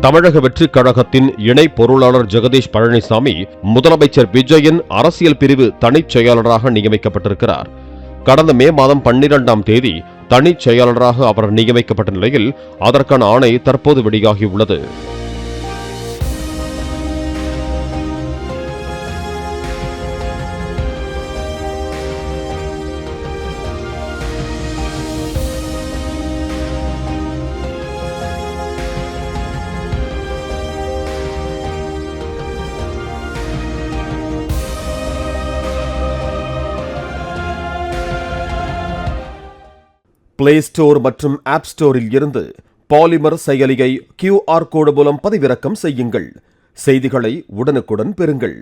தமிழக வெற்றிக் கழகத்தின் இணை பொருளாளர் ஜெகதீஷ் பழனிசாமி முதலமைச்சர் விஜயின் அரசியல் பிரிவு தனிச் செயலாளராக நியமிக்கப்பட்டிருக்கிறார். கடந்த மே மாதம் 12ஆம் தேதி தனிச் செயலாளராக அவர் நியமிக்கப்பட்ட நிலையில் அதற்கான ஆணை தற்போது வெளியாகியுள்ளது. பிளே ஸ்டோர் மற்றும் ஆப் ஸ்டோரில் இருந்து பாலிமர் செயலியை QR கோடு மூலம் பதிவிறக்கம் செய்யுங்கள். செய்திகளை உடனுக்குடன் பெறுங்கள்.